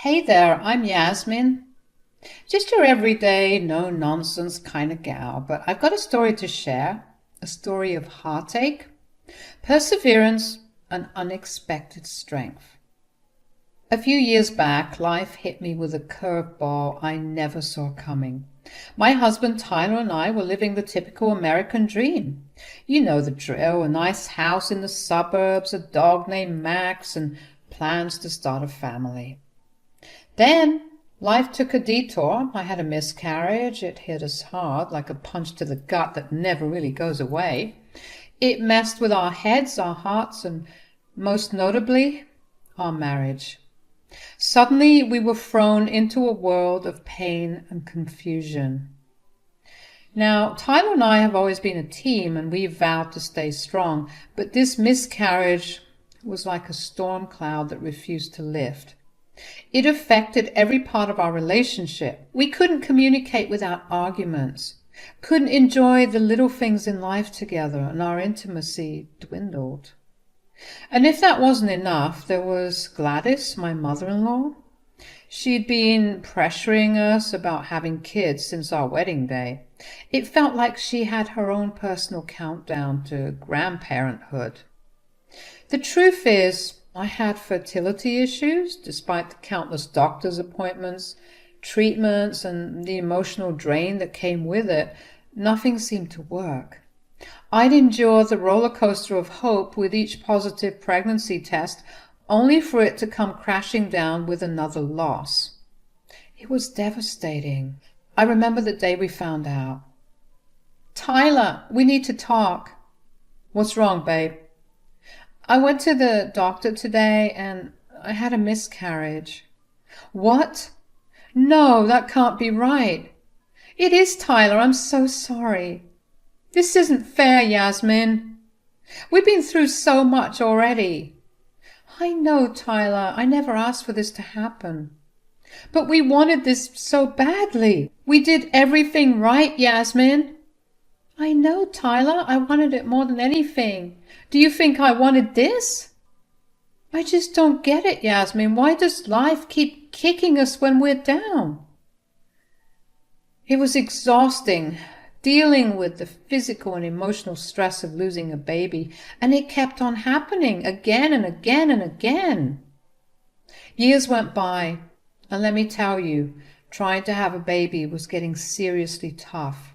Hey there, I'm Yasmin. Just your everyday, no nonsense kind of gal, but I've got a story to share. A story of heartache, perseverance, and unexpected strength. A few years back, life hit me with a curveball I never saw coming. My husband Tyler and I were living the typical American dream. You know the drill, a nice house in the suburbs, a dog named Max, and plans to start a family. Then life took a detour. I had a miscarriage. It hit us hard, like a punch to the gut that never really goes away. It messed with our heads, our hearts, and most notably, our marriage. Suddenly, we were thrown into a world of pain and confusion. Now, Tyler and I have always been a team, and we vowed to stay strong, but this miscarriage was like a storm cloud that refused to lift. It affected every part of our relationship. We couldn't communicate without arguments, couldn't enjoy the little things in life together, and our intimacy dwindled. And if that wasn't enough, there was Gladys, my mother-in-law. She'd been pressuring us about having kids since our wedding day. It felt like she had her own personal countdown to grandparenthood. The truth is, I had fertility issues, despite the countless doctor's appointments, treatments, and the emotional drain that came with it. Nothing seemed to work. I'd endure the roller coaster of hope with each positive pregnancy test, only for it to come crashing down with another loss. It was devastating. I remember the day we found out. "Tyler, we need to talk." "What's wrong, babe?" "I went to the doctor today and I had a miscarriage." "What? No, that can't be right." "It is, Tyler. I'm so sorry." "This isn't fair, Yasmin. We've been through so much already." "I know, Tyler. I never asked for this to happen." "But we wanted this so badly. We did everything right, Yasmin." "I know, Tyler. I wanted it more than anything. Do you think I wanted this?" "I just don't get it, Yasmin. Why does life keep kicking us when we're down?" It was exhausting, dealing with the physical and emotional stress of losing a baby, and it kept on happening again and again and again. Years went by, and let me tell you, trying to have a baby was getting seriously tough.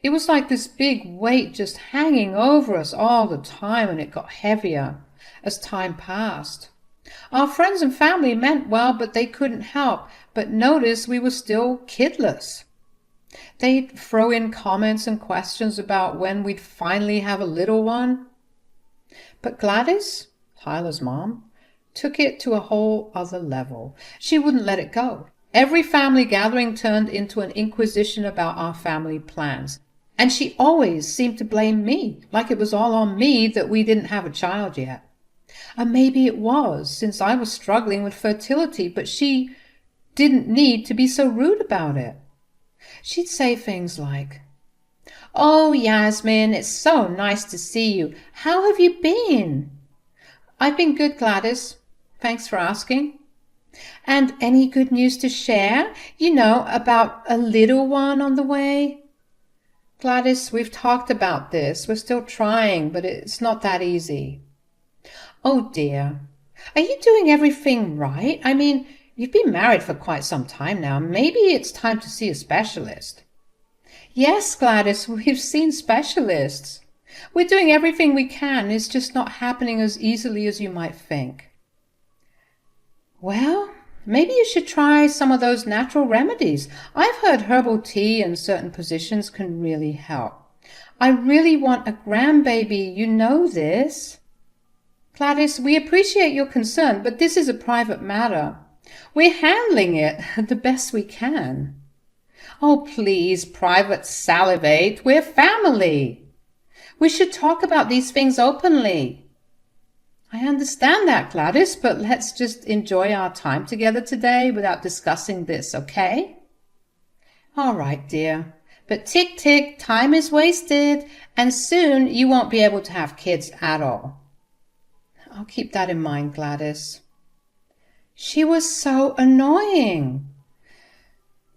It was like this big weight just hanging over us all the time, and it got heavier as time passed. Our friends and family meant well, but they couldn't help but notice we were still kidless. They'd throw in comments and questions about when we'd finally have a little one. But Gladys, Tyler's mom, took it to a whole other level. She wouldn't let it go. Every family gathering turned into an inquisition about our family plans. And she always seemed to blame me, like it was all on me that we didn't have a child yet. And maybe it was, since I was struggling with fertility, but she didn't need to be so rude about it. She'd say things like, "Oh, Yasmin, it's so nice to see you. How have you been?" "I've been good, Gladys. Thanks for asking." "And any good news to share? About a little one on the way?" "Gladys, we've talked about this. We're still trying, but it's not that easy." "Oh, dear. Are you doing everything right? I mean, you've been married for quite some time now. Maybe it's time to see a specialist." "Yes, Gladys, we've seen specialists. We're doing everything we can. It's just not happening as easily as you might think." "Well, maybe you should try some of those natural remedies. I've heard herbal tea in certain positions can really help. I really want a grandbaby. You know this." "Gladys, we appreciate your concern, but this is a private matter. We're handling it the best we can." "Oh, please, private salivate. We're family. We should talk about these things openly." "I understand that, Gladys, but let's just enjoy our time together today without discussing this, okay?" "All right, dear. But tick, tick, time is wasted, and soon you won't be able to have kids at all." "I'll keep that in mind, Gladys." She was so annoying.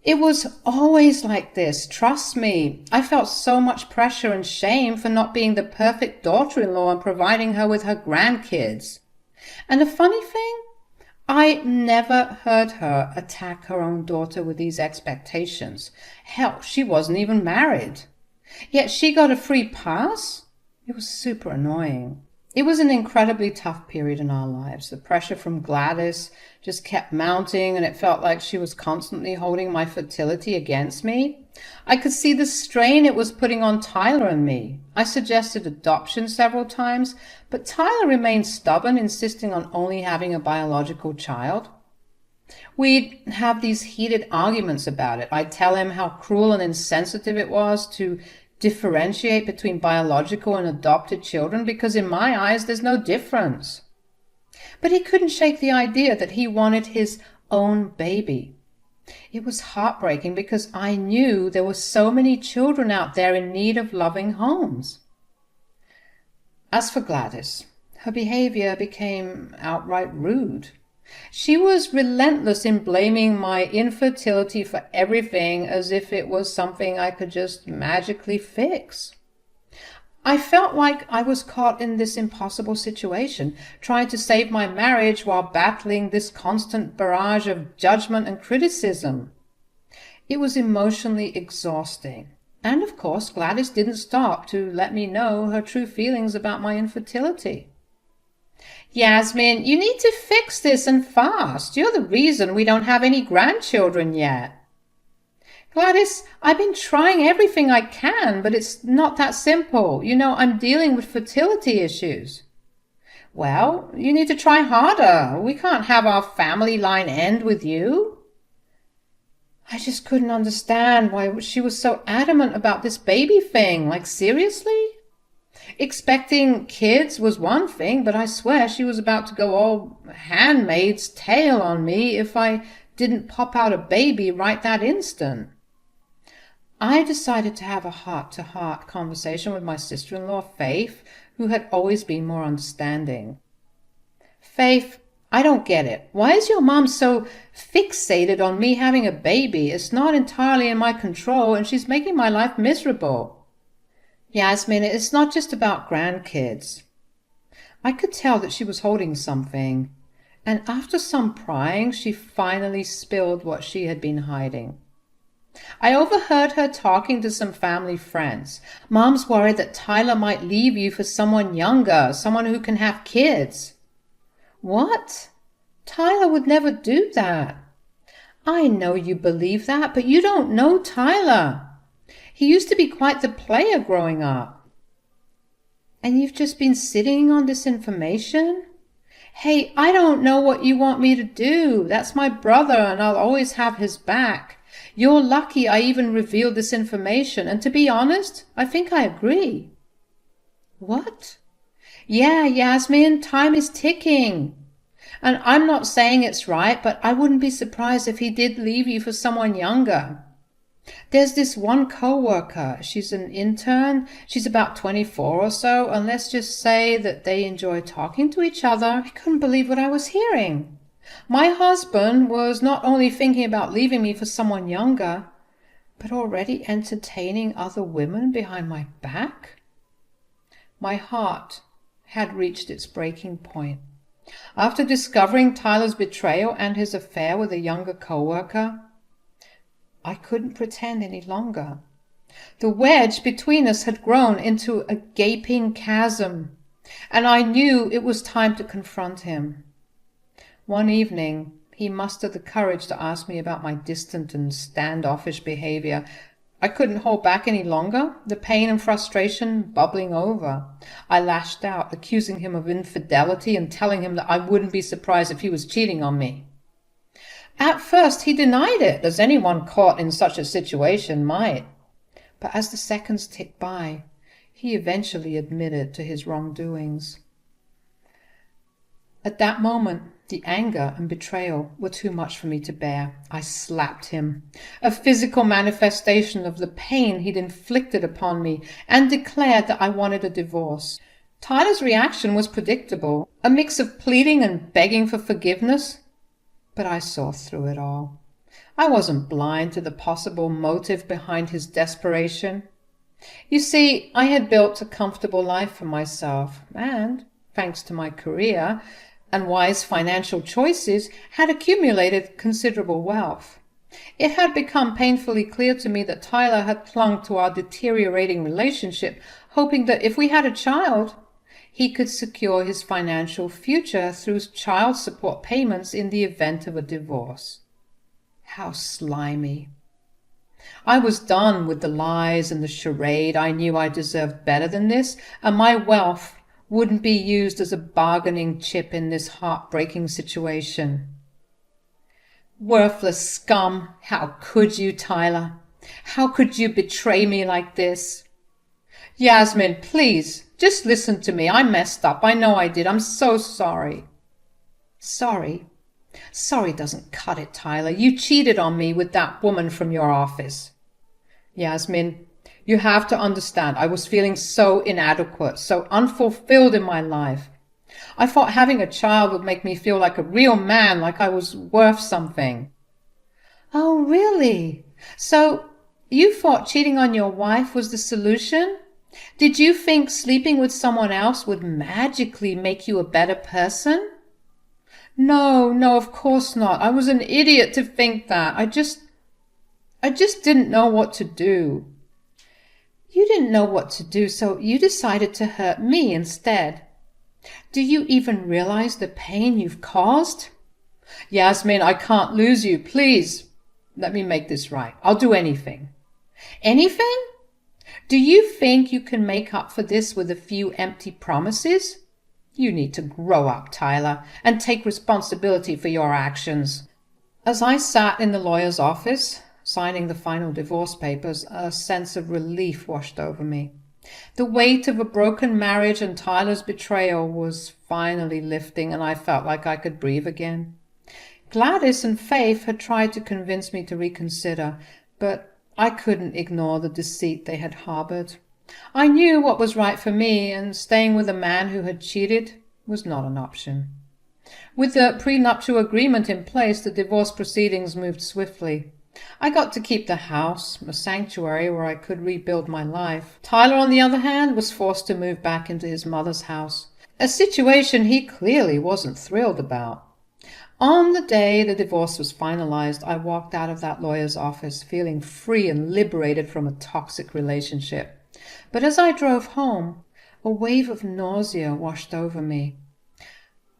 It was always like this, trust me. I felt so much pressure and shame for not being the perfect daughter-in-law and providing her with her grandkids. And the funny thing, I never heard her attack her own daughter with these expectations. Hell, she wasn't even married. Yet she got a free pass? It was super annoying. It was an incredibly tough period in our lives. The pressure from Gladys just kept mounting, and it felt like she was constantly holding my fertility against me. I could see the strain it was putting on Tyler and me. I suggested adoption several times, but Tyler remained stubborn, insisting on only having a biological child. We'd have these heated arguments about it. I'd tell him how cruel and insensitive it was to differentiate between biological and adopted children because in my eyes there's no difference. But he couldn't shake the idea that he wanted his own baby. It was heartbreaking because I knew there were so many children out there in need of loving homes. As for Gladys, her behavior became outright rude. She was relentless in blaming my infertility for everything as if it was something I could just magically fix. I felt like I was caught in this impossible situation, trying to save my marriage while battling this constant barrage of judgment and criticism. It was emotionally exhausting. And of course, Gladys didn't stop to let me know her true feelings about my infertility. Yasmin, you need to fix this and fast. You're the reason we don't have any grandchildren yet. Gladys, I've been trying everything I can, but it's not that simple. You know, I'm dealing with fertility issues. Well, you need to try harder. We can't have our family line end with you. I just couldn't understand why she was so adamant about this baby thing. Like, seriously? Expecting kids was one thing, but I swear she was about to go all Handmaid's Tale on me if I didn't pop out a baby right that instant. I decided to have a heart-to-heart conversation with my sister-in-law, Faith, who had always been more understanding. Faith, I don't get it. Why is your mom so fixated on me having a baby? It's not entirely in my control, and she's making my life miserable. Yasmin, it's not just about grandkids. I could tell that she was holding something, and after some prying, she finally spilled what she had been hiding. I overheard her talking to some family friends. Mom's worried that Tyler might leave you for someone younger, someone who can have kids. What? Tyler would never do that. I know you believe that, but you don't know Tyler. He used to be quite the player growing up. And you've just been sitting on this information? Hey, I don't know what you want me to do. That's my brother, and I'll always have his back. You're lucky I even revealed this information, and to be honest, I think I agree. What? Yeah, Yasmin, time is ticking. And I'm not saying it's right, but I wouldn't be surprised if he did leave you for someone younger. There's this one co-worker. She's an intern. She's about 24 or so, and let's just say that they enjoy talking to each other. I couldn't believe what I was hearing. My husband was not only thinking about leaving me for someone younger, but already entertaining other women behind my back. My heart had reached its breaking point. After discovering Tyler's betrayal and his affair with a younger co-worker, I couldn't pretend any longer. The wedge between us had grown into a gaping chasm, and I knew it was time to confront him. One evening, he mustered the courage to ask me about my distant and standoffish behavior. I couldn't hold back any longer, the pain and frustration bubbling over. I lashed out, accusing him of infidelity and telling him that I wouldn't be surprised if he was cheating on me. At first he denied it, as anyone caught in such a situation might. But as the seconds ticked by, he eventually admitted to his wrongdoings. At that moment, the anger and betrayal were too much for me to bear. I slapped him, a physical manifestation of the pain he'd inflicted upon me, and declared that I wanted a divorce. Tyler's reaction was predictable, a mix of pleading and begging for forgiveness. But I saw through it all. I wasn't blind to the possible motive behind his desperation. You see, I had built a comfortable life for myself and, thanks to my career and wise financial choices, had accumulated considerable wealth. It had become painfully clear to me that Tyler had clung to our deteriorating relationship, hoping that if we had a child, he could secure his financial future through child support payments in the event of a divorce. How slimy. I was done with the lies and the charade. I knew I deserved better than this, and my wealth wouldn't be used as a bargaining chip in this heartbreaking situation. Worthless scum! How could you, Tyler? How could you betray me like this? Yasmin, please, just listen to me. I messed up. I know I did. I'm so sorry. Sorry? Sorry doesn't cut it, Tyler. You cheated on me with that woman from your office. Yasmin, you have to understand, I was feeling so inadequate, so unfulfilled in my life. I thought having a child would make me feel like a real man, like I was worth something. Oh, really? So you thought cheating on your wife was the solution? Did you think sleeping with someone else would magically make you a better person? No, of course not. I was an idiot to think that. I just didn't know what to do. You didn't know what to do, so you decided to hurt me instead. Do you even realize the pain you've caused? Yasmin, I can't lose you. Please, let me make this right. I'll do anything. Anything? Do you think you can make up for this with a few empty promises? You need to grow up, Tyler, and take responsibility for your actions. As I sat in the lawyer's office, signing the final divorce papers, a sense of relief washed over me. The weight of a broken marriage and Tyler's betrayal was finally lifting, and I felt like I could breathe again. Gladys and Faith had tried to convince me to reconsider, but I couldn't ignore the deceit they had harbored. I knew what was right for me, and staying with a man who had cheated was not an option. With the prenuptial agreement in place, the divorce proceedings moved swiftly. I got to keep the house, a sanctuary where I could rebuild my life. Tyler, on the other hand, was forced to move back into his mother's house, a situation he clearly wasn't thrilled about. On the day the divorce was finalized, I walked out of that lawyer's office feeling free and liberated from a toxic relationship. But as I drove home, a wave of nausea washed over me.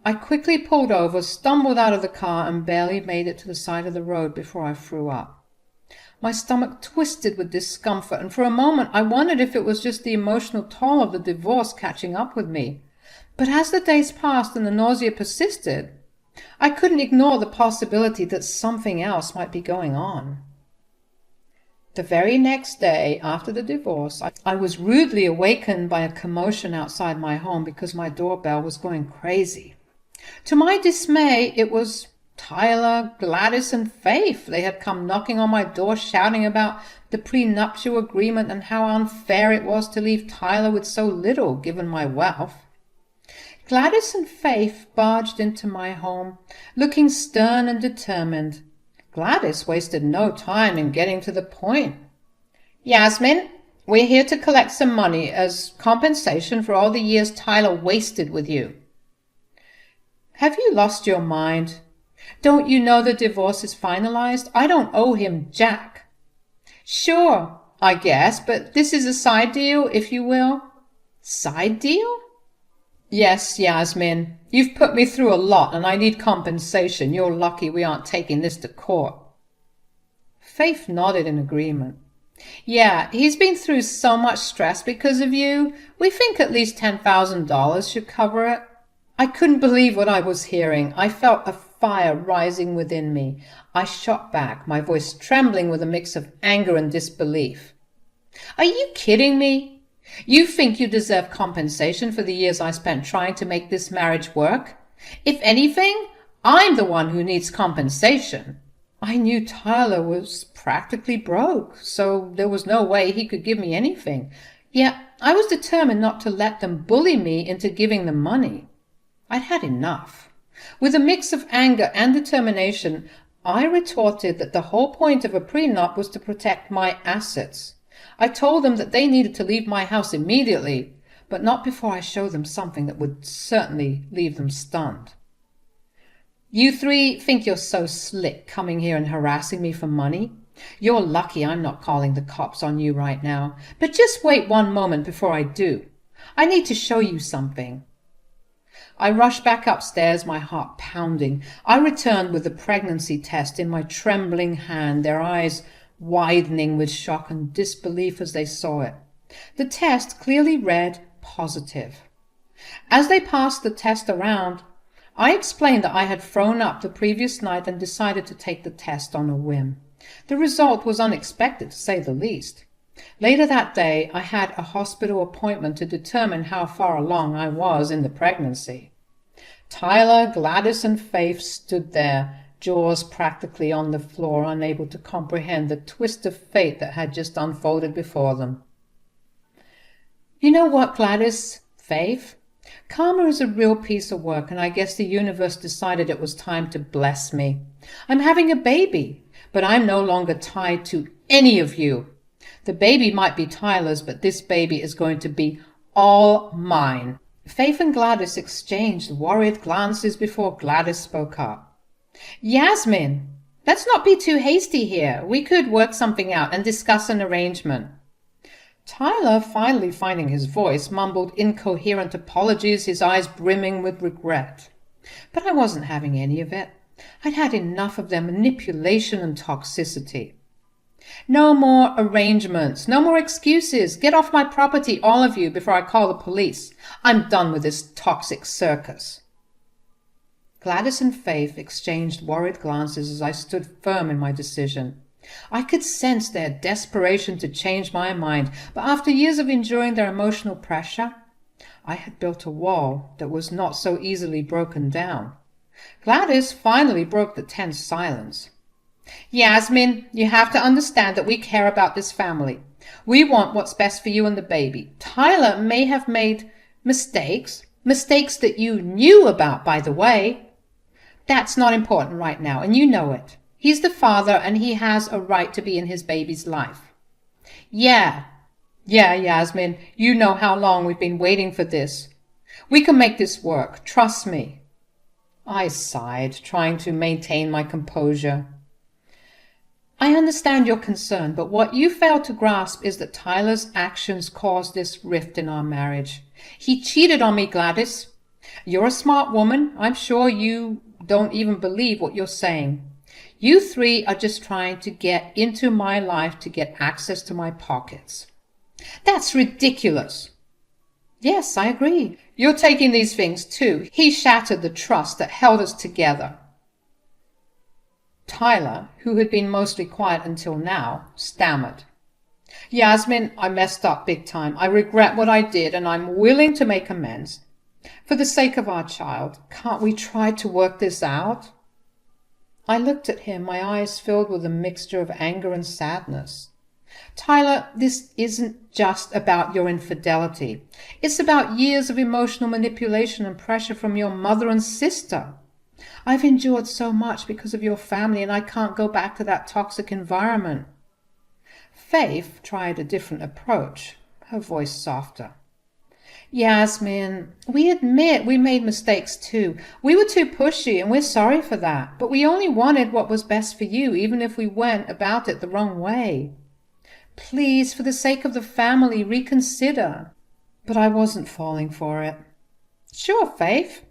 I quickly pulled over, stumbled out of the car, and barely made it to the side of the road before I threw up. My stomach twisted with discomfort, and for a moment I wondered if it was just the emotional toll of the divorce catching up with me. But as the days passed and the nausea persisted, I couldn't ignore the possibility that something else might be going on. The very next day after the divorce, I was rudely awakened by a commotion outside my home because my doorbell was going crazy. To my dismay, it was Tyler, Gladys, and Faith. They had come knocking on my door, shouting about the prenuptial agreement and how unfair it was to leave Tyler with so little, given my wealth. Gladys and Faith barged into my home, looking stern and determined. Gladys wasted no time in getting to the point. Yasmin, we're here to collect some money as compensation for all the years Tyler wasted with you. Have you lost your mind? Don't you know the divorce is finalized? I don't owe him jack. Sure, I guess, but this is a side deal, if you will. Side deal? Yes, Yasmin. You've put me through a lot and I need compensation. You're lucky we aren't taking this to court. Faith nodded in agreement. Yeah, he's been through so much stress because of you. We think at least $10,000 should cover it. I couldn't believe what I was hearing. I felt a fire rising within me. I shot back, my voice trembling with a mix of anger and disbelief. Are you kidding me? You think you deserve compensation for the years I spent trying to make this marriage work? If anything, I'm the one who needs compensation. I knew Tyler was practically broke, so there was no way he could give me anything. Yet I was determined not to let them bully me into giving them money. I'd had enough. With a mix of anger and determination, I retorted that the whole point of a prenup was to protect my assets. I told them that they needed to leave my house immediately, but not before I showed them something that would certainly leave them stunned. You three think you're so slick coming here and harassing me for money? You're lucky I'm not calling the cops on you right now, but just wait one moment before I do. I need to show you something. I rushed back upstairs, my heart pounding. I returned with the pregnancy test in my trembling hand, their eyes widening with shock and disbelief as they saw it. The test clearly read positive. As they passed the test around, I explained that I had thrown up the previous night and decided to take the test on a whim. The result was unexpected, to say the least. Later that day, I had a hospital appointment to determine how far along I was in the pregnancy. Tyler, Gladys, and Faith stood there, jaws practically on the floor, unable to comprehend the twist of fate that had just unfolded before them. You know what, Gladys, Faith? Karma is a real piece of work, and I guess the universe decided it was time to bless me. I'm having a baby, but I'm no longer tied to any of you. The baby might be Tyler's, but this baby is going to be all mine. Faith and Gladys exchanged worried glances before Gladys spoke up. Yasmin, let's not be too hasty here. We could work something out and discuss an arrangement. Tyler, finally finding his voice, mumbled incoherent apologies, his eyes brimming with regret. But I wasn't having any of it. I'd had enough of their manipulation and toxicity. No more arrangements, no more excuses. Get off my property, all of you, before I call the police. I'm done with this toxic circus. Gladys and Faith exchanged worried glances as I stood firm in my decision. I could sense their desperation to change my mind, but after years of enduring their emotional pressure, I had built a wall that was not so easily broken down. Gladys finally broke the tense silence. Yasmin, you have to understand that we care about this family. We want what's best for you and the baby. Tyler may have made mistakes that you knew about, by the way. That's not important right now, and you know it. He's the father, and he has a right to be in his baby's life. Yeah, Yasmin, you know how long we've been waiting for this. We can make this work, trust me. I sighed, trying to maintain my composure. I understand your concern, but what you fail to grasp is that Tyler's actions caused this rift in our marriage. He cheated on me, Gladys. You're a smart woman. I'm sure you don't even believe what you're saying. You three are just trying to get into my life to get access to my pockets. That's ridiculous. Yes, I agree. You're taking these things too. He shattered the trust that held us together. Tyler, who had been mostly quiet until now, stammered. Yasmin, I messed up big time. I regret what I did, and I'm willing to make amends. For the sake of our child, can't we try to work this out? I looked at him, my eyes filled with a mixture of anger and sadness. Tyler, this isn't just about your infidelity. It's about years of emotional manipulation and pressure from your mother and sister. I've endured so much because of your family, and I can't go back to that toxic environment. Faith tried a different approach, her voice softer. Yasmin, we admit we made mistakes too. We were too pushy, and we're sorry for that. But we only wanted what was best for you, even if we went about it the wrong way. Please, for the sake of the family, reconsider. But I wasn't falling for it. Sure, Faith.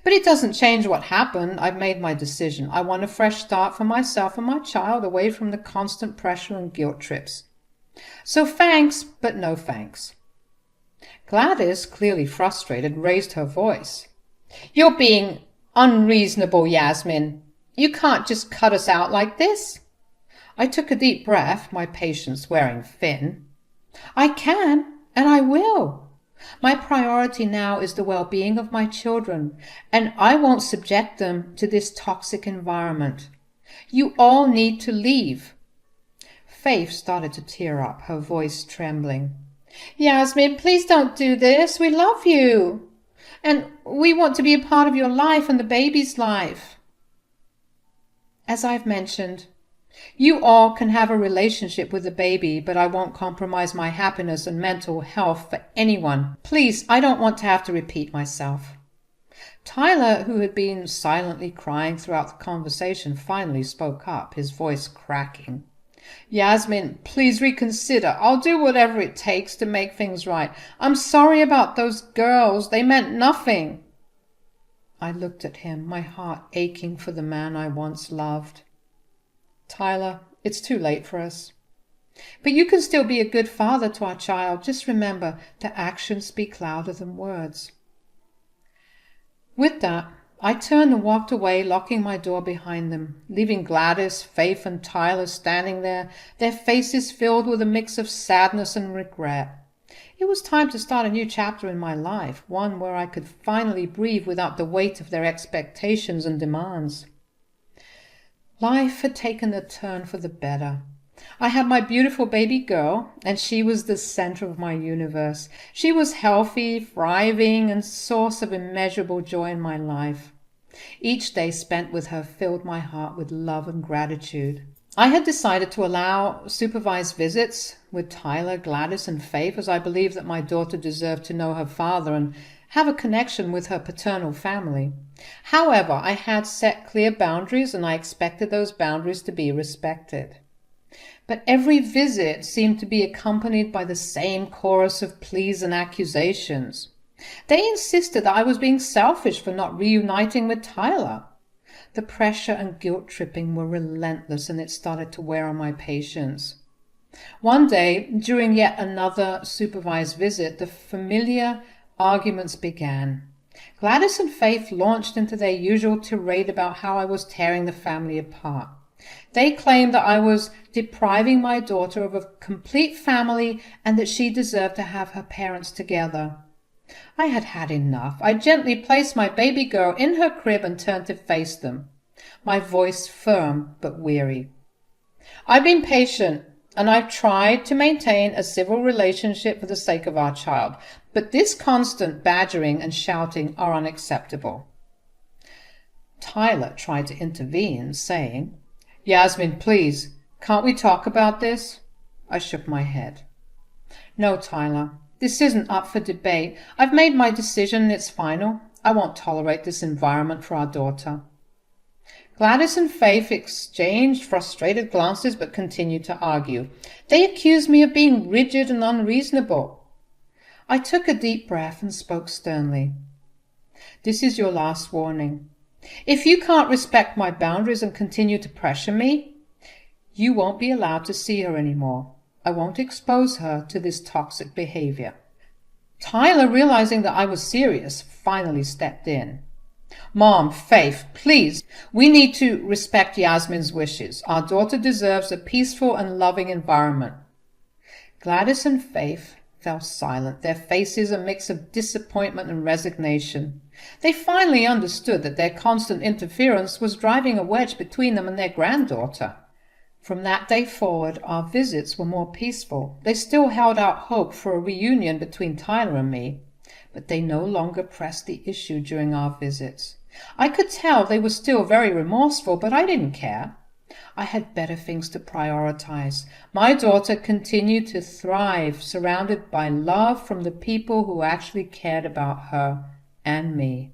But it doesn't change what happened. I've made my decision. I want a fresh start for myself and my child, away from the constant pressure and guilt trips. So thanks, but no thanks. Gladys, clearly frustrated, raised her voice. You're being unreasonable, Yasmin. You can't just cut us out like this. I took a deep breath, my patience wearing thin. I can, and I will. My priority now is the well-being of my children, and I won't subject them to this toxic environment. You all need to leave. Faith started to tear up, her voice trembling. Yasmin, please don't do this. We love you. And we want to be a part of your life and the baby's life. As I've mentioned, you all can have a relationship with the baby, but I won't compromise my happiness and mental health for anyone. Please, I don't want to have to repeat myself. Tyler, who had been silently crying throughout the conversation, finally spoke up, his voice cracking. Yasmin, please reconsider. I'll do whatever it takes to make things right. I'm sorry about those girls. They meant nothing. I looked at him, my heart aching for the man I once loved. Tyler, it's too late for us. But you can still be a good father to our child. Just remember that actions speak louder than words. With that, I turned and walked away, locking my door behind them, leaving Gladys, Faith, and Tyler standing there, their faces filled with a mix of sadness and regret. It was time to start a new chapter in my life, one where I could finally breathe without the weight of their expectations and demands. Life had taken a turn for the better. I had my beautiful baby girl, and she was the center of my universe. She was healthy, thriving, and source of immeasurable joy in my life. Each day spent with her filled my heart with love and gratitude. I had decided to allow supervised visits with Tyler, Gladys, and Faith, as I believed that my daughter deserved to know her father and have a connection with her paternal family. However, I had set clear boundaries, and I expected those boundaries to be respected. But every visit seemed to be accompanied by the same chorus of pleas and accusations. They insisted that I was being selfish for not reuniting with Tyler. The pressure and guilt-tripping were relentless, and it started to wear on my patience. One day, during yet another supervised visit, the familiar arguments began. Gladys and Faith launched into their usual tirade about how I was tearing the family apart. They claimed that I was depriving my daughter of a complete family and that she deserved to have her parents together. I had had enough. I gently placed my baby girl in her crib and turned to face them, my voice firm but weary. I've been patient, and I've tried to maintain a civil relationship for the sake of our child, but this constant badgering and shouting are unacceptable. Tyler tried to intervene, saying, Yasmin, please, can't we talk about this? I shook my head. No, Tyler, this isn't up for debate. I've made my decision and it's final. I won't tolerate this environment for our daughter. Gladys and Faith exchanged frustrated glances but continued to argue. They accused me of being rigid and unreasonable. I took a deep breath and spoke sternly. This is your last warning. If you can't respect my boundaries and continue to pressure me, you won't be allowed to see her anymore. I won't expose her to this toxic behavior. Tyler, realizing that I was serious, finally stepped in. Mom, Faith, please, we need to respect Yasmin's wishes. Our daughter deserves a peaceful and loving environment. Gladys and Faith fell silent, their faces a mix of disappointment and resignation. They finally understood that their constant interference was driving a wedge between them and their granddaughter. From that day forward, our visits were more peaceful. They still held out hope for a reunion between Tyler and me, but they no longer pressed the issue during our visits. I could tell they were still very remorseful, but I didn't care. I had better things to prioritize. My daughter continued to thrive, surrounded by love from the people who actually cared about her and me.